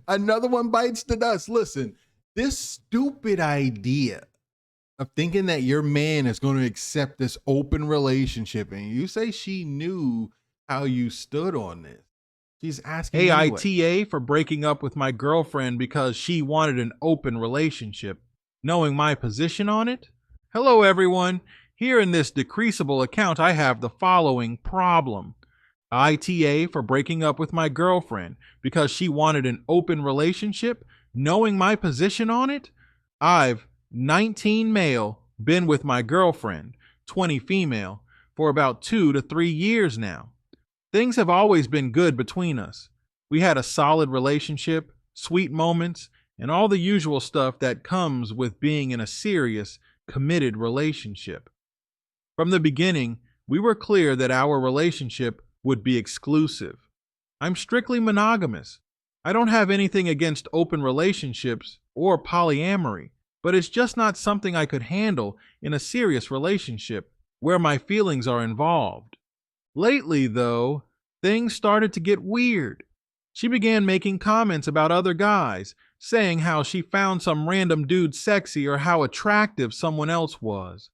Another one bites the dust. Listen, this stupid idea of thinking that your man is going to accept this open relationship, and you say she knew how you stood on this. She's asking anyway. AITA for breaking up with my girlfriend because she wanted an open relationship, knowing my position on it? Hello, everyone. Here in this decreasable account, I have the following problem. ITA for breaking up with my girlfriend because she wanted an open relationship, knowing my position on it? I've 19 male, been with my girlfriend, 20 female, for about 2 to 3 years now. Things have always been good between us. We had a solid relationship, sweet moments, and all the usual stuff that comes with being in a serious, committed relationship. From the beginning, we were clear that our relationship would be exclusive. I'm strictly monogamous. I don't have anything against open relationships or polyamory, but it's just not something I could handle in a serious relationship where my feelings are involved. Lately, though, things started to get weird. She began making comments about other guys, saying how she found some random dude sexy or how attractive someone else was.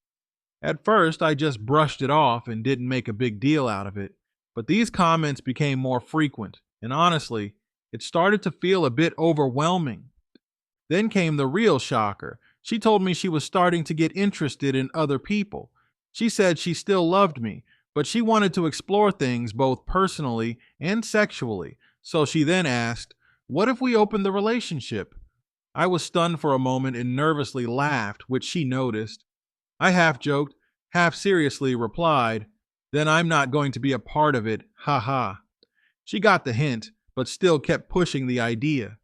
At first, I just brushed it off and didn't make a big deal out of it, but these comments became more frequent, and honestly, it started to feel a bit overwhelming. Then came the real shocker. She told me she was starting to get interested in other people. She said she still loved me, but she wanted to explore things both personally and sexually, so she then asked, "What if we opened the relationship?" I was stunned for a moment and nervously laughed, which she noticed. I half joked, half seriously replied, "Then I'm not going to be a part of it, ha ha." She got the hint, but still kept pushing the idea.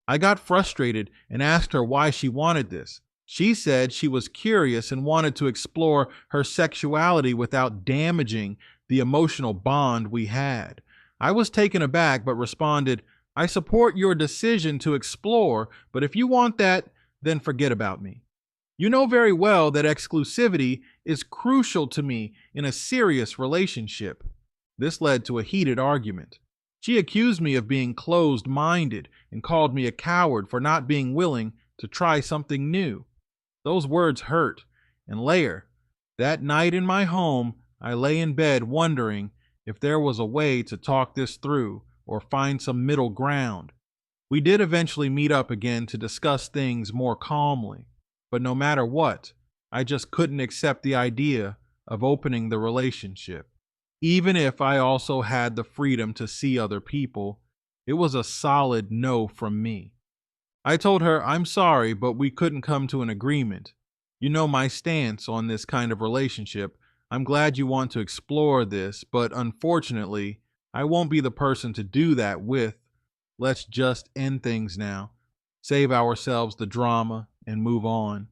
I got frustrated and asked her why she wanted this. She said she was curious and wanted to explore her sexuality without damaging the emotional bond we had. I was taken aback but responded, "I support your decision to explore, but if you want that, then forget about me. You know very well that exclusivity is crucial to me in a serious relationship." This led to a heated argument. She accused me of being closed-minded and called me a coward for not being willing to try something new. Those words hurt. And later, that night in my home, I lay in bed wondering if there was a way to talk this through or find some middle ground. We did eventually meet up again to discuss things more calmly, but no matter what, I just couldn't accept the idea of opening the relationship. Even if I also had the freedom to see other people, it was a solid no from me. I told her I'm sorry, but we couldn't come to an agreement. You know my stance on this kind of relationship. I'm glad you want to explore this, but unfortunately, I won't be the person to do that with. Let's just end things now, save ourselves the drama, and move on.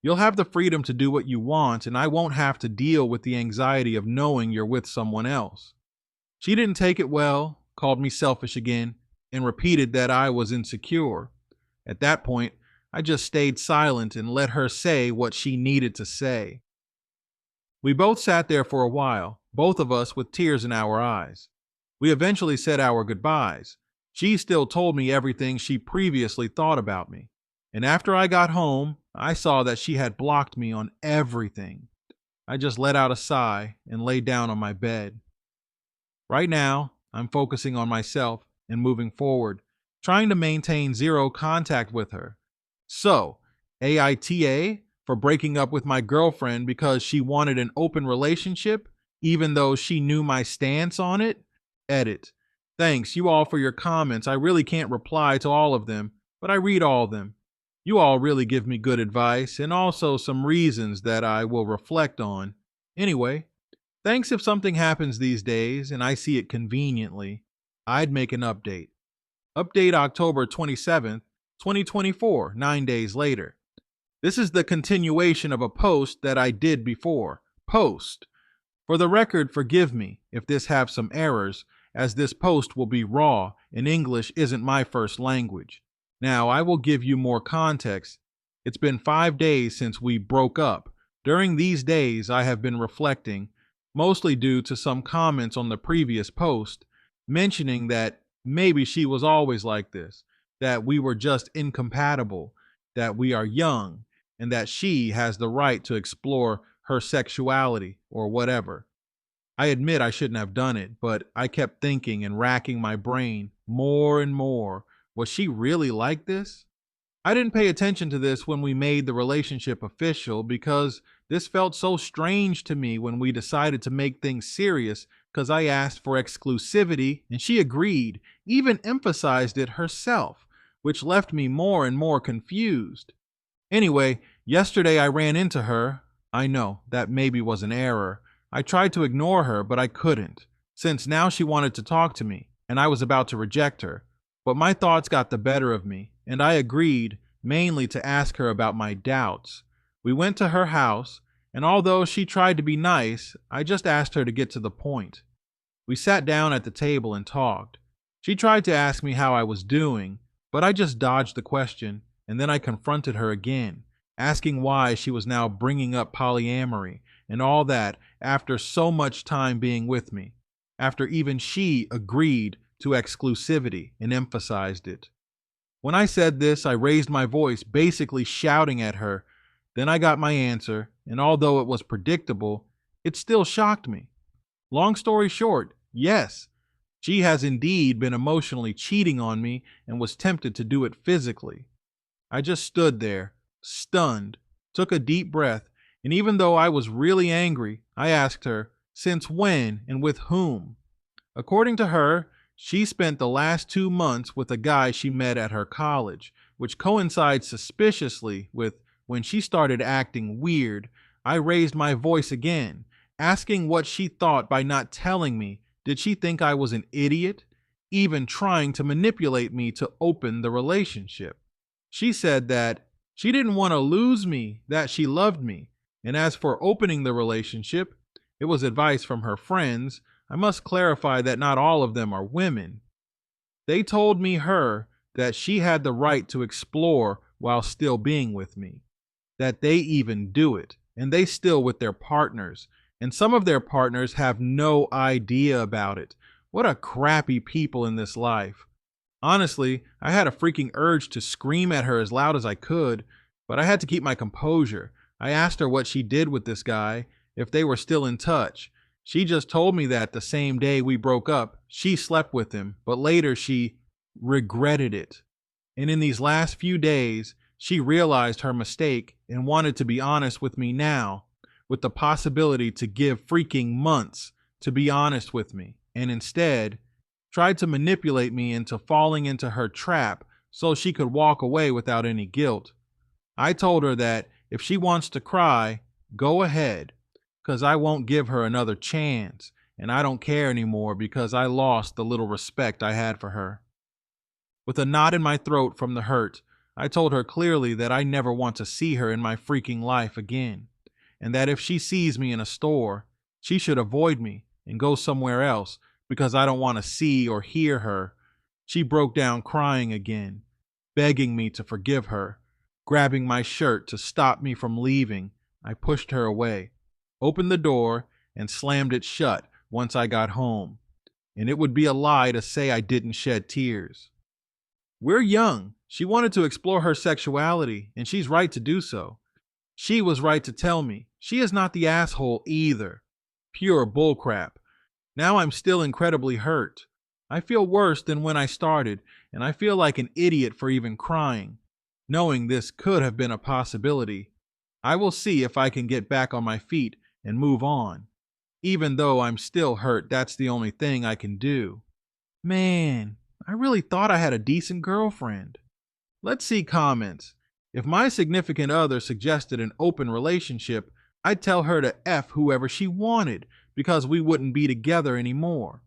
You'll have the freedom to do what you want, and I won't have to deal with the anxiety of knowing you're with someone else. She didn't take it well, called me selfish again, and repeated that I was insecure. At that point, I just stayed silent and let her say what she needed to say. We both sat there for a while, both of us with tears in our eyes. We eventually said our goodbyes. She still told me everything she previously thought about me. And after I got home, I saw that she had blocked me on everything. I just let out a sigh and lay down on my bed. Right now, I'm focusing on myself and moving forward, trying to maintain zero contact with her. So, AITA for breaking up with my girlfriend because she wanted an open relationship, even though she knew my stance on it? Edit. Thanks you all for your comments. I really can't reply to all of them, but I read all of them. You all really give me good advice and also some reasons that I will reflect on. Anyway, thanks if something happens these days and I see it conveniently, I'd make an update. Update October 27th, 2024, 9 days later. This is the continuation of a post that I did before. Post. For the record, forgive me if this have some errors, as this post will be raw and English isn't my first language. Now, I will give you more context. It's been 5 days since we broke up. During these days, I have been reflecting, mostly due to some comments on the previous post, mentioning that maybe she was always like this. that we were just incompatible, that we are young, and that she has the right to explore her sexuality or whatever. I admit I shouldn't have done it, but I kept thinking and racking my brain more and more. Was she really like this? I didn't pay attention to this when we made the relationship official because this felt so strange to me when we decided to make things serious because I asked for exclusivity and she agreed, even emphasized it herself, which left me more and more confused. Anyway, yesterday I ran into her. I know that maybe was an error. I tried to ignore her, but I couldn't, since now she wanted to talk to me, and I was about to reject her. But my thoughts got the better of me, and I agreed, mainly to ask her about my doubts. We went to her house, and although she tried to be nice, I just asked her to get to the point. We sat down at the table and talked. She tried to ask me how I was doing, but I just dodged the question, and then I confronted her again, asking why she was now bringing up polyamory and all that after so much time being with me, after even she agreed to exclusivity and emphasized it. When I said this, I raised my voice, basically shouting at her. Then I got my answer, and although it was predictable, it still shocked me. Long story short, yes, she has indeed been emotionally cheating on me and was tempted to do it physically. I just stood there, stunned, took a deep breath, and even though I was really angry, I asked her, since when and with whom? According to her, she spent the last 2 months with a guy she met at her college, which coincides suspiciously with when she started acting weird. I raised my voice again, asking what she thought by not telling me. Did she think I was an idiot, even trying to manipulate me to open the relationship? She said that she didn't want to lose me, that she loved me. And as for opening the relationship, it was advice from her friends. I must clarify that not all of them are women. They told her that she had the right to explore while still being with me, that they even do it, and they still with their partners, and some of their partners have no idea about it. What a crappy people in this life. Honestly, I had a freaking urge to scream at her as loud as I could, but I had to keep my composure. I asked her what she did with this guy, if they were still in touch. She just told me that the same day we broke up, she slept with him, but later she regretted it. And in these last few days, she realized her mistake and wanted to be honest with me now, with the possibility to give freaking months to be honest with me, and instead tried to manipulate me into falling into her trap so she could walk away without any guilt. I told her that if she wants to cry, go ahead, because I won't give her another chance, and I don't care anymore because I lost the little respect I had for her. With a knot in my throat from the hurt, I told her clearly that I never want to see her in my freaking life again, and that if she sees me in a store, she should avoid me and go somewhere else because I don't want to see or hear her. She broke down crying again, begging me to forgive her. Grabbing my shirt to stop me from leaving, I pushed her away, opened the door, and slammed it shut once I got home. And it would be a lie to say I didn't shed tears. We're young. She wanted to explore her sexuality, and she's right to do so. She was right to tell me. She is not the asshole either. Pure bullcrap. Now I'm still incredibly hurt. I feel worse than when I started, and I feel like an idiot for even crying, knowing this could have been a possibility. I will see if I can get back on my feet and move on. Even though I'm still hurt, that's the only thing I can do. Man, I really thought I had a decent girlfriend. Let's see comments. If my significant other suggested an open relationship, I'd tell her to F whoever she wanted because we wouldn't be together anymore.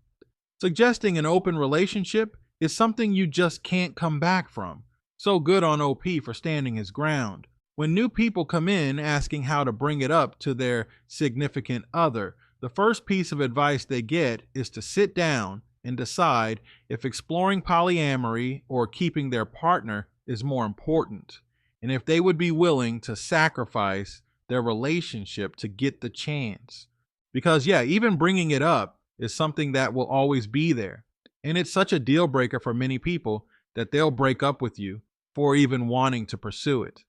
Suggesting an open relationship is something you just can't come back from. So good on OP for standing his ground. When new people come in asking how to bring it up to their significant other, the first piece of advice they get is to sit down and decide if exploring polyamory or keeping their partner is more important, and if they would be willing to sacrifice their relationship to get the chance. Because, yeah, even bringing it up is something that will always be there. And it's such a deal breaker for many people that they'll break up with you for even wanting to pursue it.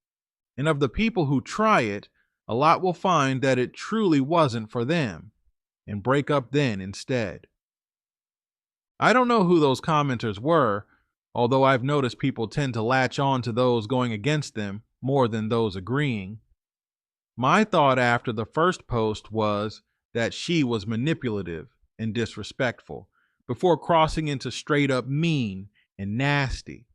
And of the people who try it, a lot will find that it truly wasn't for them and break up then instead. I don't know who those commenters were, although I've noticed people tend to latch on to those going against them more than those agreeing. My thought after the first post was that she was manipulative and disrespectful before crossing into straight up mean and nasty.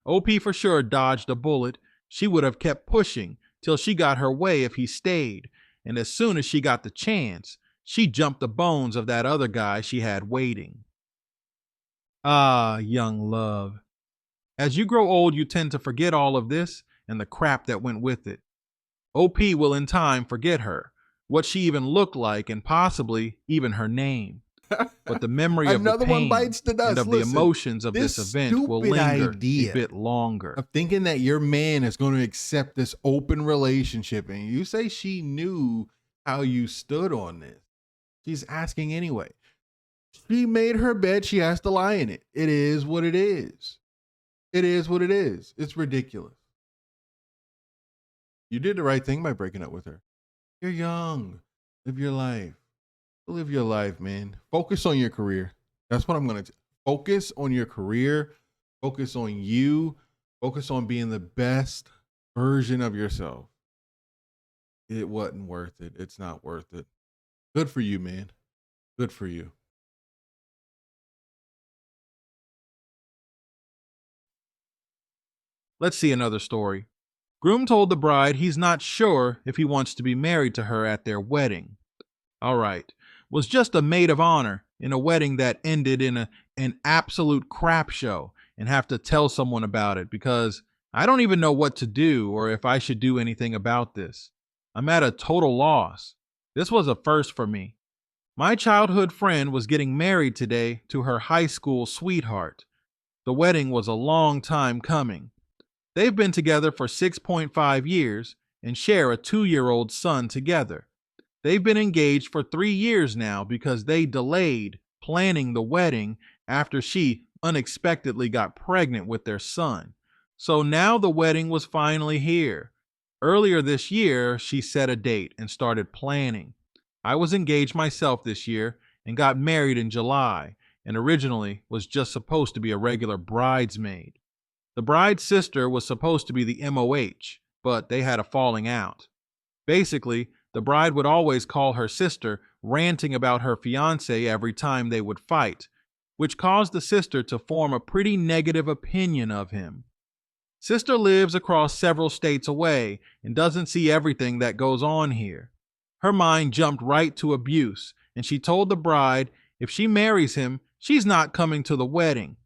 OP for sure dodged a bullet. She would have kept pushing till she got her way if he stayed, and as soon as she got the chance, she jumped the bones of that other guy she had waiting. Ah, young love. As you grow old, you tend to forget all of this and the crap that went with it. OP will in time forget her, what she even looked like, and possibly even her name. But the memory of the Another one pain bites the dust. and of the Listen, emotions of this event will stupid linger a idea bit longer. of thinking that your man is going to accept this open relationship, and you say she knew how you stood on this. She's asking anyway. She made her bed. She has to lie in it. It is what it is. It is what it is. It's ridiculous. You did the right thing by breaking up with her. You're young. Live your life. Live your life, man. Focus on your career. That's what I'm going to focus on your career. Focus on you. Focus on being the best version of yourself. It wasn't worth it. It's not worth it. Good for you, man. Good for you. Let's see another story. Groom told the bride he's not sure if he wants to be married to her at their wedding. All right. Was just a maid of honor in a wedding that ended in an absolute crap show and have to tell someone about it because I don't even know what to do or if I should do anything about this. I'm at a total loss. This was a first for me. My childhood friend was getting married today to her high school sweetheart. The wedding was a long time coming. They've been together for 6.5 years and share a 2-year-old son together. They've been engaged for 3 years now because they delayed planning the wedding after she unexpectedly got pregnant with their son. So now the wedding was finally here. Earlier this year, she set a date and started planning. I was engaged myself this year and got married in July, and originally was just supposed to be a regular bridesmaid. The bride's sister was supposed to be the MOH, but they had a falling out. Basically, the bride would always call her sister, ranting about her fiancé every time they would fight, which caused the sister to form a pretty negative opinion of him. Sister lives across several states away and doesn't see everything that goes on here. Her mind jumped right to abuse, and she told the bride if she marries him, she's not coming to the wedding.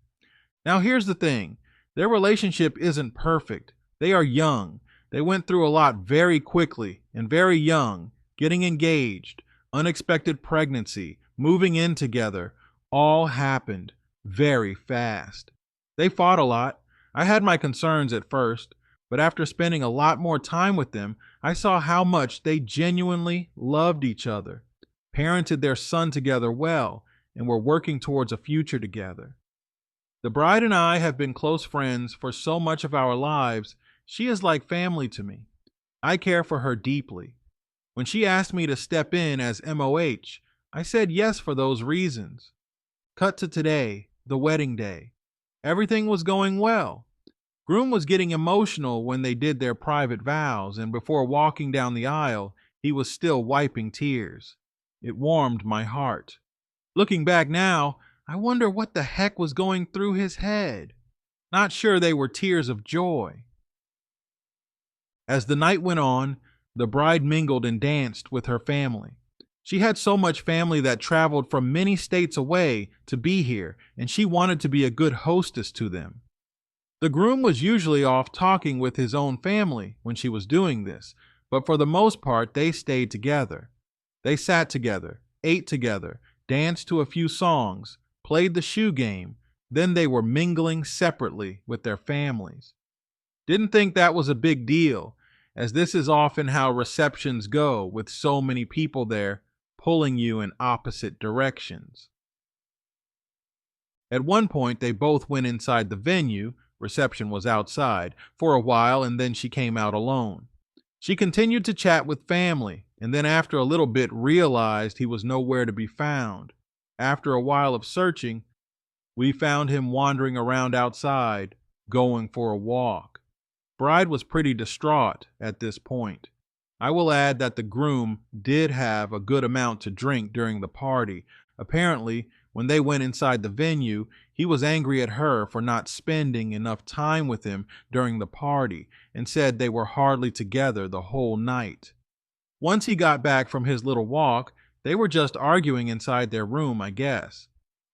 Now here's the thing. Their relationship isn't perfect. They are young. They went through a lot very quickly and very young, getting engaged, unexpected pregnancy, moving in together, all happened very fast. They fought a lot. I had my concerns at first, but after spending a lot more time with them, I saw how much they genuinely loved each other, parented their son together well, and were working towards a future together. The bride and I have been close friends for so much of our lives. She is like family to me. I care for her deeply. When she asked me to step in as MOH, I said yes for those reasons. Cut to today, the wedding day. Everything was going well. Groom was getting emotional when they did their private vows, and before walking down the aisle, he was still wiping tears. It warmed my heart. Looking back now, I wonder what the heck was going through his head. Not sure they were tears of joy. As the night went on, the bride mingled and danced with her family. She had so much family that traveled from many states away to be here, and she wanted to be a good hostess to them. The groom was usually off talking with his own family when she was doing this, but for the most part, they stayed together. They sat together, ate together, danced to a few songs, played the shoe game, then they were mingling separately with their families. Didn't think that was a big deal, as this is often how receptions go with so many people there pulling you in opposite directions. At one point, they both went inside the venue, Reception was outside for a while, and then she came out alone. She continued to chat with family, and then after a little bit realized he was nowhere to be found. After a while of searching, we found him wandering around outside, going for a walk. Bride was pretty distraught at this point. I will add that the groom did have a good amount to drink during the party. Apparently, when they went inside the venue, he was angry at her for not spending enough time with him during the party and said they were hardly together the whole night. Once he got back from his little walk, they were just arguing inside their room, I guess.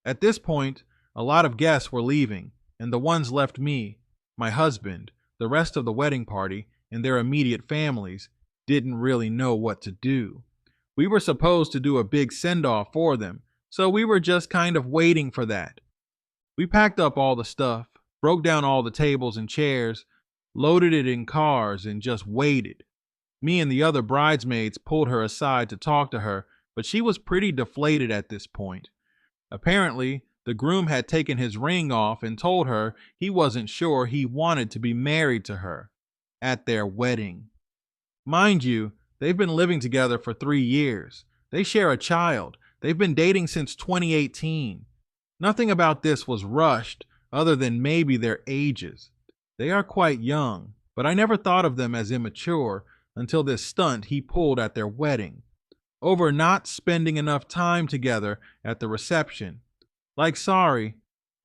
At this point, a lot of guests were leaving, and the ones left me, my husband, the rest of the wedding party, and their immediate families didn't really know what to do. We were supposed to do a big send-off for them, so we were just kind of waiting for that. We packed up all the stuff, broke down all the tables and chairs, loaded it in cars, and just waited. Me and the other bridesmaids pulled her aside to talk to her, but she was pretty deflated at this point. Apparently, the groom had taken his ring off and told her he wasn't sure he wanted to be married to her at their wedding. Mind you, they've been living together for 3 years. They share a child. They've been dating since 2018. Nothing about this was rushed other than maybe their ages. They are quite young, but I never thought of them as immature until this stunt he pulled at their wedding, over not spending enough time together at the reception. Like, sorry,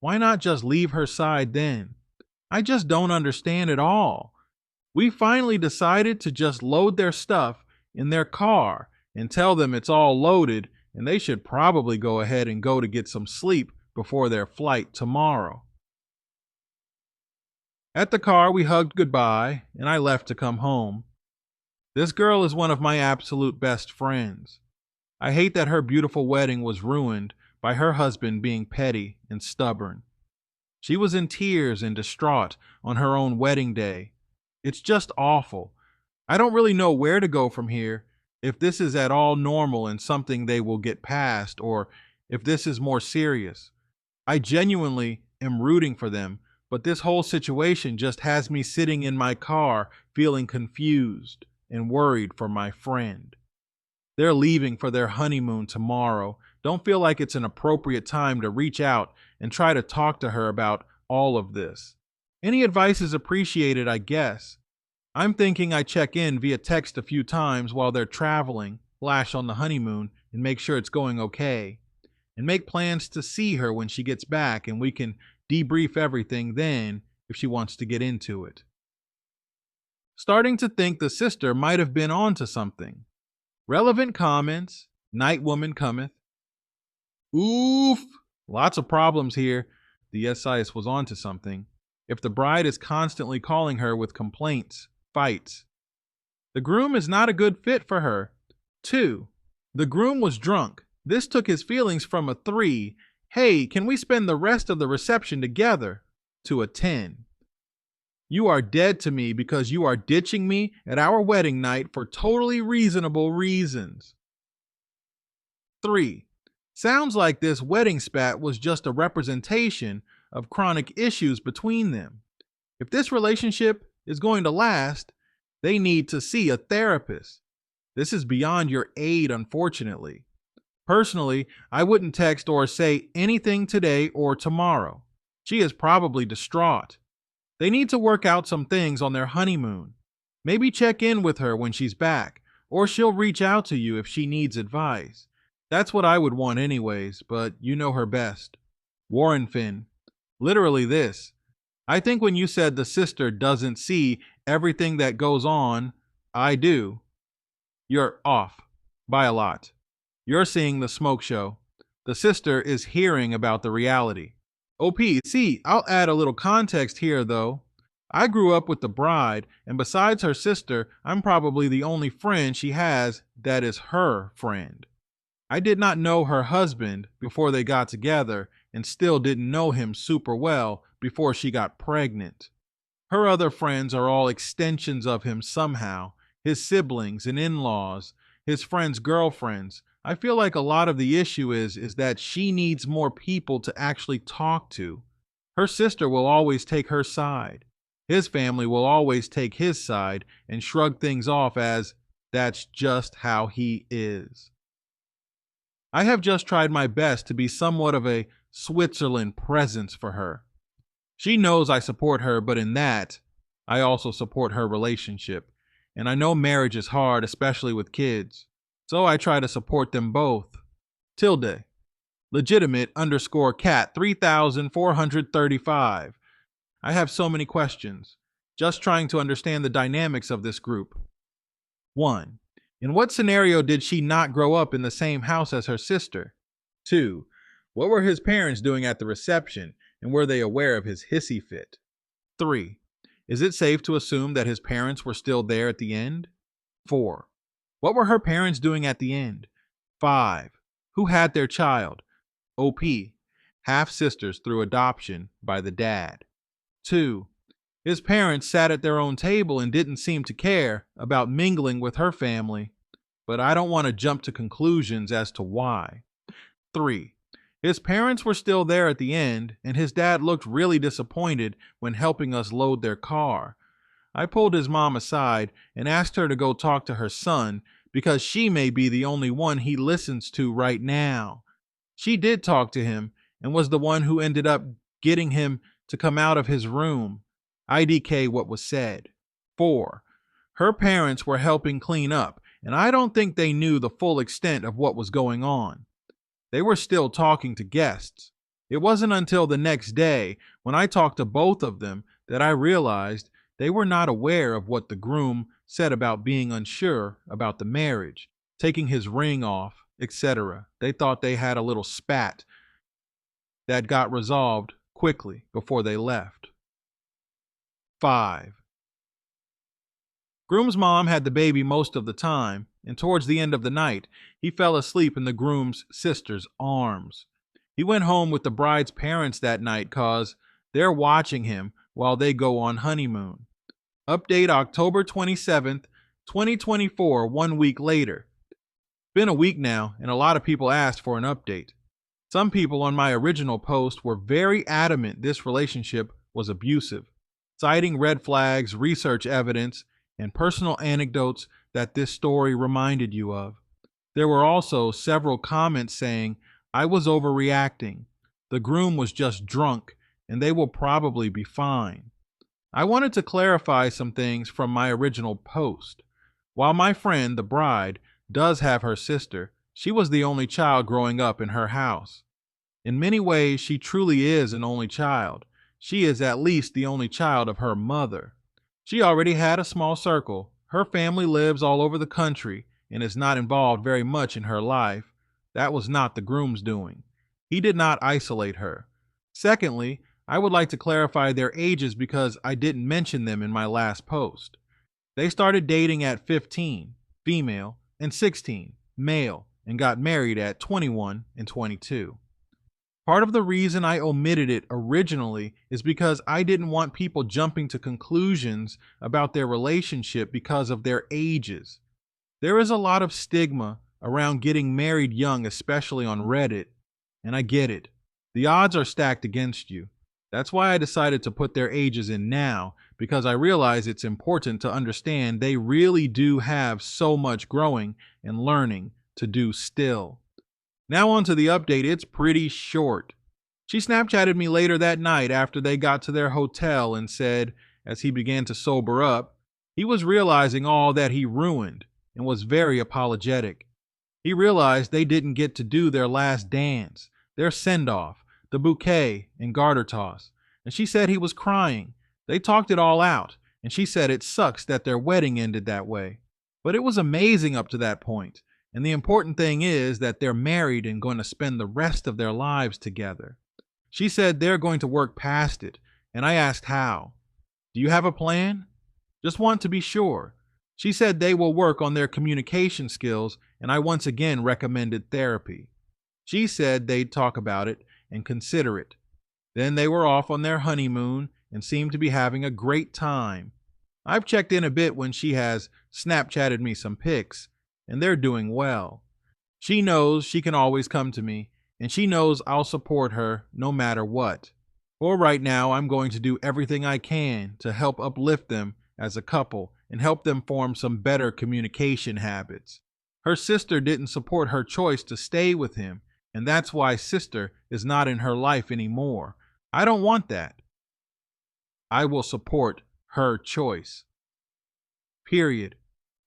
why not just leave her side then? I just don't understand at all. We finally decided to just load their stuff in their car and tell them it's all loaded and they should probably go ahead and go to get some sleep before their flight tomorrow. At the car, we hugged goodbye and I left to come home. This girl is one of my absolute best friends. I hate that her beautiful wedding was ruined by her husband being petty and stubborn. She was in tears and distraught on her own wedding day. It's just awful. I don't really know where to go from here, if this is at all normal and something they will get past, or if this is more serious. I genuinely am rooting for them, but this whole situation just has me sitting in my car feeling confused and worried for my friend. They're leaving for their honeymoon tomorrow. Don't feel like it's an appropriate time to reach out and try to talk to her about all of this. Any advice is appreciated, I guess. I'm thinking I check in via text a few times while they're traveling, Lash on the honeymoon, and make sure it's going okay. And make plans to see her when she gets back, and we can debrief everything then if she wants to get into it. Starting to think the sister might have been onto something. Relevant comments. Night woman cometh. Oof. Lots of problems here. The SIS was onto something. If the bride is constantly calling her with complaints, fights. The groom is not a good fit for her. 2. The groom was drunk. This took his feelings from a 3. Hey, can we spend the rest of the reception together? To a 10. You are dead to me because you are ditching me at our wedding night for totally reasonable reasons. 3. Sounds like this wedding spat was just a representation of chronic issues between them. If this relationship is going to last, they need to see a therapist. This is beyond your aid, unfortunately. Personally, I wouldn't text or say anything today or tomorrow. She is probably distraught. They need to work out some things on their honeymoon. Maybe check in with her when she's back, or she'll reach out to you if she needs advice. That's what I would want anyways, but you know her best. Warren Finn. Literally this. I think when you said the sister doesn't see everything that goes on, I do. You're off. By a lot. You're seeing the smoke show. The sister is hearing about the reality. OP, see, I'll add a little context here though. I grew up with the bride, and besides her sister, I'm probably the only friend she has that is her friend. I did not know her husband before they got together and still didn't know him super well before she got pregnant. Her other friends are all extensions of him somehow, his siblings and in-laws, his friends' girlfriends. I feel like a lot of the issue is that she needs more people to actually talk to. Her sister will always take her side. His family will always take his side and shrug things off as that's just how he is. I have just tried my best to be somewhat of a Switzerland presence for her. She knows I support her, but in that, I also support her relationship. And I know marriage is hard, especially with kids. So I try to support them both. Tilde. Legitimate underscore cat 3435. I have so many questions. Just trying to understand the dynamics of this group. 1. In what scenario did she not grow up in the same house as her sister? 2. What were his parents doing at the reception, and were they aware of his hissy fit? 3. Is it safe to assume that his parents were still there at the end? 4. What were her parents doing at the end? 5. Who had their child? OP. Half sisters through adoption by the dad. 2. His parents sat at their own table and didn't seem to care about mingling with her family, but I don't want to jump to conclusions as to why. 3. His parents were still there at the end, and his dad looked really disappointed when helping us load their car. I pulled his mom aside and asked her to go talk to her son because she may be the only one he listens to right now. She did talk to him and was the one who ended up getting him to come out of his room. IDK what was said. 4. Her parents were helping clean up, and I don't think they knew the full extent of what was going on. They were still talking to guests. It wasn't until the next day, when I talked to both of them, that I realized they were not aware of what the groom said about being unsure about the marriage, taking his ring off, etc. They thought they had a little spat that got resolved quickly before they left. 5. Groom's mom had the baby most of the time, and towards the end of the night, he fell asleep in the groom's sister's arms. He went home with the bride's parents that night cause they're watching him while they go on honeymoon. Update October 27th, 2024, 1 week later. Been a week now, and a lot of people asked for an update. Some people on my original post were very adamant this relationship was abusive, citing red flags, research evidence, and personal anecdotes that this story reminded you of. There were also several comments saying I was overreacting, the groom was just drunk, and they will probably be fine. I wanted to clarify some things from my original post. While my friend, the bride, does have her sister, she was the only child growing up in her house. In many ways, she truly is an only child. She is at least the only child of her mother. She already had a small circle. Her family lives all over the country and is not involved very much in her life. That was not the groom's doing. He did not isolate her. Secondly, I would like to clarify their ages because I didn't mention them in my last post. They started dating at 15, female, and 16, male, and got married at 21 and 22. Part of the reason I omitted it originally is because I didn't want people jumping to conclusions about their relationship because of their ages. There is a lot of stigma around getting married young, especially on Reddit, and I get it. The odds are stacked against you. That's why I decided to put their ages in now, because I realize it's important to understand they really do have so much growing and learning to do still. Now on to the update. It's pretty short. She Snapchatted me later that night after they got to their hotel and said, as he began to sober up, he was realizing all that he ruined and was very apologetic. He realized they didn't get to do their last dance, their send-off, the bouquet and garter toss, and she said he was crying. They talked it all out, and she said it sucks that their wedding ended that way. But it was amazing up to that point. And the important thing is that they're married and going to spend the rest of their lives together. She said they're going to work past it, and I asked how. Do you have a plan? Just want to be sure. She said they will work on their communication skills, and I once again recommended therapy. She said they'd talk about it and consider it. Then they were off on their honeymoon and seemed to be having a great time. I've checked in a bit when she has Snapchatted me some pics, and they're doing well. She knows she can always come to me, and she knows I'll support her no matter what. For right now, I'm going to do everything I can to help uplift them as a couple and help them form some better communication habits. Her sister didn't support her choice to stay with him, and that's why sister is not in her life anymore. I don't want that. I will support her choice. Period.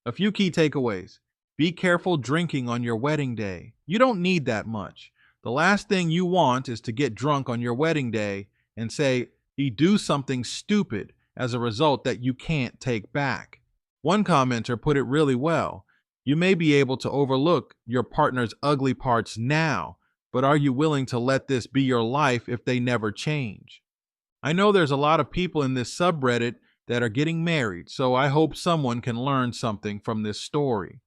A few key takeaways. Be careful drinking on your wedding day. You don't need that much. The last thing you want is to get drunk on your wedding day and say he do something stupid as a result that you can't take back. One commenter put it really well. You may be able to overlook your partner's ugly parts now, but are you willing to let this be your life if they never change? I know there's a lot of people in this subreddit that are getting married, so I hope someone can learn something from this story.